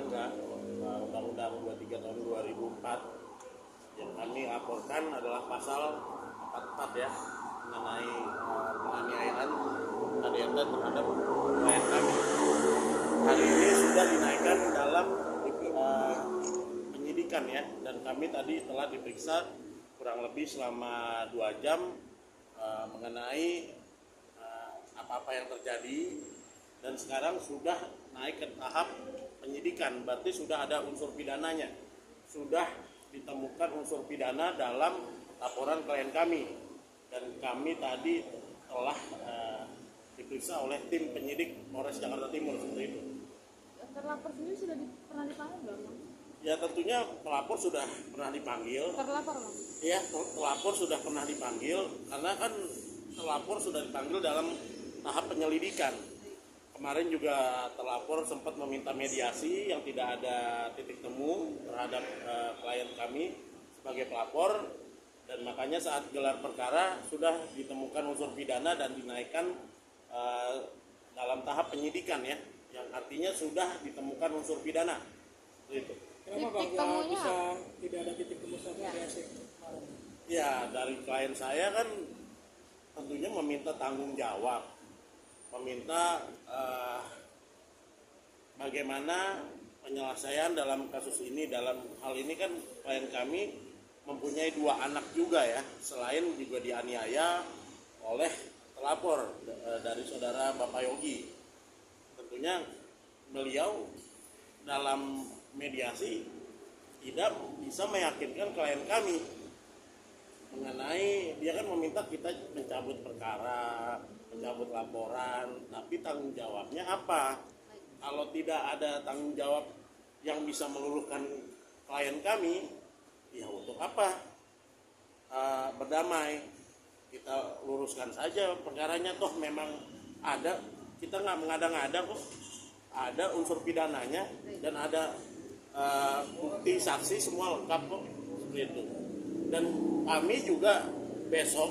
melanggar Undang-Undang 23 tahun 2004. Yang kami laporkan adalah pasal 44 ya, mengenai penganiayaan KDRT terhadap klien kami. Hari ini sudah dinaikkan dalam penyidikan ya, dan kami tadi telah diperiksa kurang lebih selama 2 jam mengenai apa-apa yang terjadi, dan sekarang sudah naik ke tahap penyidikan, berarti sudah ada unsur pidananya, sudah ditemukan unsur pidana dalam laporan klien kami, dan kami tadi telah diperiksa oleh tim penyidik Polres Jakarta Timur seperti itu. Terlapor sendiri sudah pernah dipanggil nggak, Bang? Ya tentunya pelapor sudah pernah dipanggil. Terlapor, Bang? Ya, pelapor sudah pernah dipanggil, karena kan terlapor sudah dipanggil dalam tahap penyelidikan. Kemarin juga terlapor sempat meminta mediasi yang tidak ada titik temu terhadap klien kami sebagai pelapor, dan makanya saat gelar perkara sudah ditemukan unsur pidana dan dinaikkan dalam tahap penyidikan ya, yang artinya sudah ditemukan unsur pidana. Itu. Kenapa Bang bisa tidak ada titik temu sampai mediasi? Ya, dari klien saya kan tentunya meminta tanggung jawab, meminta bagaimana penyelesaian dalam kasus ini. Dalam hal ini kan klien kami mempunyai 2 anak juga ya, selain juga dianiaya oleh pelapor dari saudara Bapak Yogi. Tentunya beliau dalam mediasi tidak bisa meyakinkan klien kami mengenai, dia kan meminta kita mencabut perkara, mencabut laporan, tapi tanggung jawabnya apa? Kalau tidak ada tanggung jawab yang bisa meluluhkan klien kami, ya untuk apa berdamai? Kita luruskan saja perkaranya, toh memang ada, kita nggak mengada-ngada kok, ada unsur pidananya dan ada bukti saksi semua lengkap kok, seperti itu. Dan kami juga besok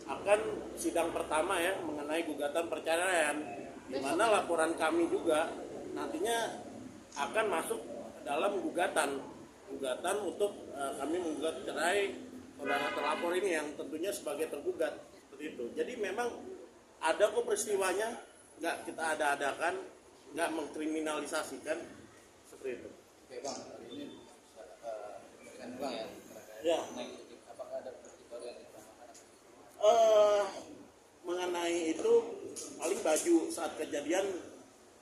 akan sidang pertama ya mengenai gugatan perceraian, di mana laporan kami juga nantinya akan masuk dalam gugatan untuk kami menggugat cerai saudara terlapor ini yang tentunya sebagai tergugat, seperti itu. Jadi memang ada kok peristiwanya, nggak kita ada-adakan, nggak mengkriminalisasikan, seperti itu. Oke Bang, ini kan Bang ya. Ya. Apakah ada bukti baru yang ditambahkan? Mengenai itu paling baju saat kejadian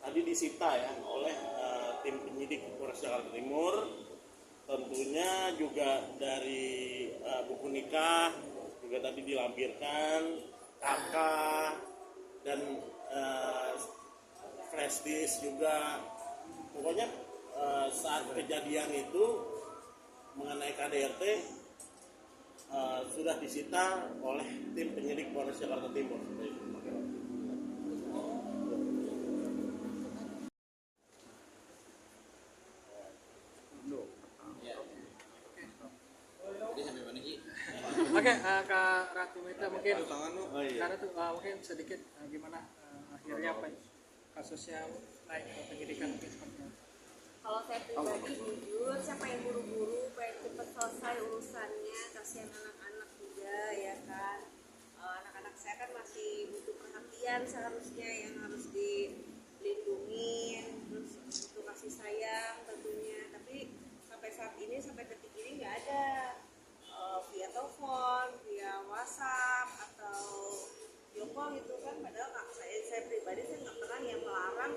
tadi disita ya oleh tim penyidik Polres Jakarta Timur. Tentunya juga dari buku nikah juga tadi dilampirkan, KK dan flash disk juga. Pokoknya saat kejadian itu mengenai KDRT sudah disita oleh tim penyidik Polres Jakarta Timur. Oke, Kak Ratu Mita mungkin karena tuh mungkin sedikit gimana akhirnya apa kasusnya naik ke penyidikan mungkin seperti apa? Kalau saya pribadi jujur, saya pengen buru-buru, pengen cepat selesai urusannya, kasihan anak-anak juga ya kan. Anak-anak saya kan masih butuh perhatian seharusnya, yang harus dilindungi, terus butuh kasih sayang tentunya. Tapi sampai saat ini, sampai detik ini nggak ada via telepon, via WhatsApp atau Joko gitu kan. Padahal saya pribadi saya nggak pernah yang melarang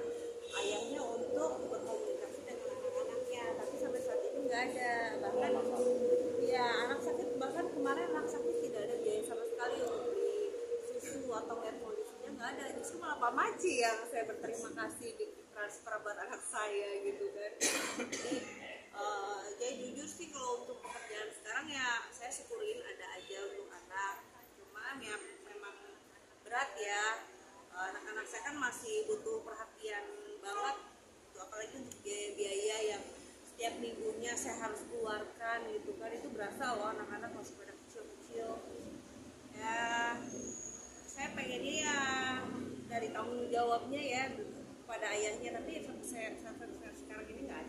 ayahnya untuk berkomunikasi dengan anak-anaknya, tapi sampai saat ini nggak ada. Bahkan ya anak sakit, bahkan kemarin anak sakit tidak ada biaya sama sekali untuk beli susu atau lihat kondisinya, nggak ada. Justru malah Pak Maci yang saya berterima kasih di transfer buat anak saya gitu kan. Jadi ya jujur sih kalau untuk pekerjaan sekarang ya saya syukurin ada aja untuk anak, cuman ya memang berat ya. Anak-anak saya kan masih butuh perhatian banget, apalagi untuk biaya-biaya yang setiap minggunya saya harus keluarkan gitu kan. Itu berasa loh, anak-anak masih pada kecil-kecil ya. Saya pengennya ya dari tanggung jawabnya ya pada ayahnya, tapi sampai sekarang ini nggak ada.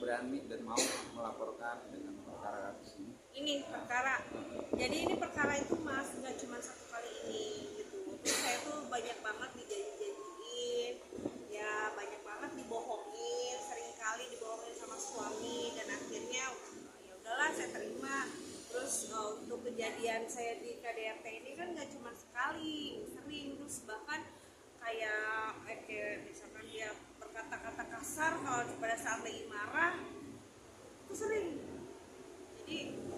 berani dan mau melaporkan dengan perkara ini? Ini perkara, jadi ini perkara itu mas nggak cuma satu kali ini gitu. Terus saya tuh banyak banget dijanji-janjiin, ya banyak banget dibohongin, sering kali dibohongin sama suami, dan akhirnya ya udahlah saya terima. Terus untuk kejadian saya di KDRT ini kan nggak cuma sekali, sering. Terus bahkan kayak misalkan dia berkata-kata kasar kalau pada saat lagi marah itu sering. Jadi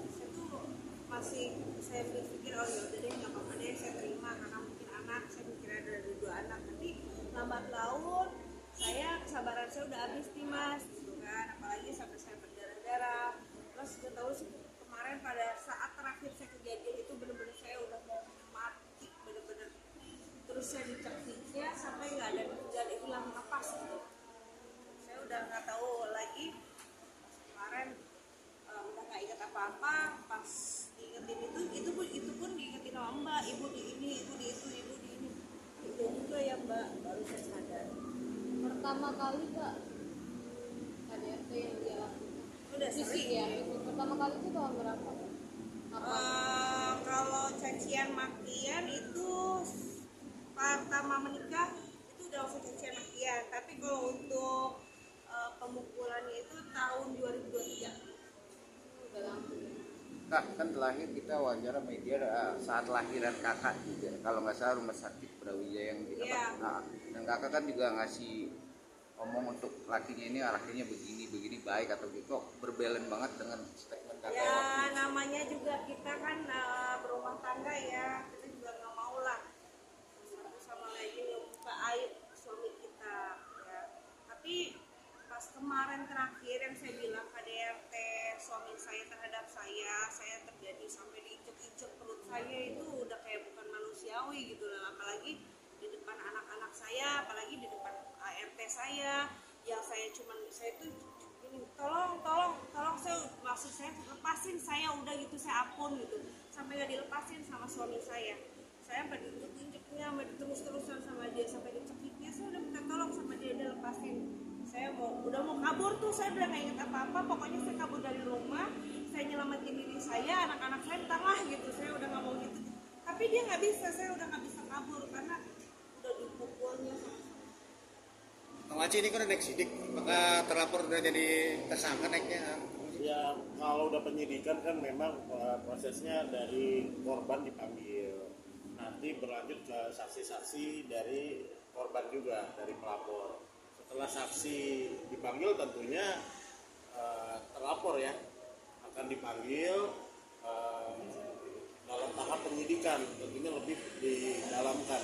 saya tuh masih saya berpikir oh ya udah deh nggak apa-apa deh saya terima karena mungkin anak saya mikir ada dua anak, tapi lambat laun saya kesabaran saya udah habis nih mas gitu kan, apalagi sampai saya berdarah-darah. Terus udah tahu sih kemarin pada saat terakhir saya kejadian itu bener-bener saya udah mau mati bener-bener. Terus saya dicekiknya sampai nggak ada hilang napas gitu. Saya udah nggak tahu lagi. Kemarin udah nggak ingat apa-apa, pas diingetin itu pun diingetin sama mbak, ibu di ini, ibu di itu, ibu di ini. Itu juga ya mbak, baru saya sadar. Pertama kali kak KDRT yang dia lakukan Udah fisik sering ya itu pertama kali itu tahun berapa? Kalau cacian makian itu pertama menikah itu udah langsung cacian makian, tapi kalau untuk pemukulannya itu tahun 2023. Udah langsung. Kak, kan terakhir kita wawancara media saat lahiran kakak juga, kalau nggak salah rumah sakit Brawijaya yang di Iya. dan kakak kan juga ngasih omong untuk lakinya ini lakinya begini baik atau gitu, berbelen banget dengan statement kakak Ya waktu itu. namanya juga kita kan berumah tangga ya, kita juga nggak mau lah satu sama lain ngebuka aib suami kita ya. Tapi pas kemarin terakhir yang saya bilang KDRT suami saya terhadap saya terjadi sampai diinjek-injek perut saya, itu udah kayak bukan manusiawi gitu lah, apalagi di depan anak-anak saya, apalagi di depan ART saya yang saya tuh ini tolong saya maksud saya lepasin saya udah gitu, saya ampun gitu, sampai nggak dilepasin sama suami saya sampai diinjek-injeknya, sampai terus-terusan sama dia, sampai dicekiknya. Saya udah minta tolong sama dia, udah lepasin, saya udah mau kabur tuh, saya udah nggak inget apa-apa, pokoknya saya kabur dari rumah, saya nyelamatin diri saya, anak-anak saya tengah gitu, saya udah nggak mau gitu, tapi dia nggak bisa, saya udah nggak bisa kabur karena udah dipukulnya. Kang Aci ini kan naik sidik, maka terlapor udah jadi tersangka naiknya. Ya kalau udah penyidikan kan memang prosesnya dari korban dipanggil, nanti berlanjut ke saksi-saksi dari korban juga, dari pelapor. Setelah saksi dipanggil tentunya terlapor ya akan dipanggil dalam tahap penyidikan, tentunya lebih didalamkan.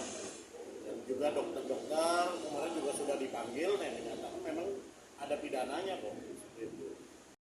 Dan juga dokter-dokter kemarin juga sudah dipanggil, yang menyatakan memang ada pidananya kok.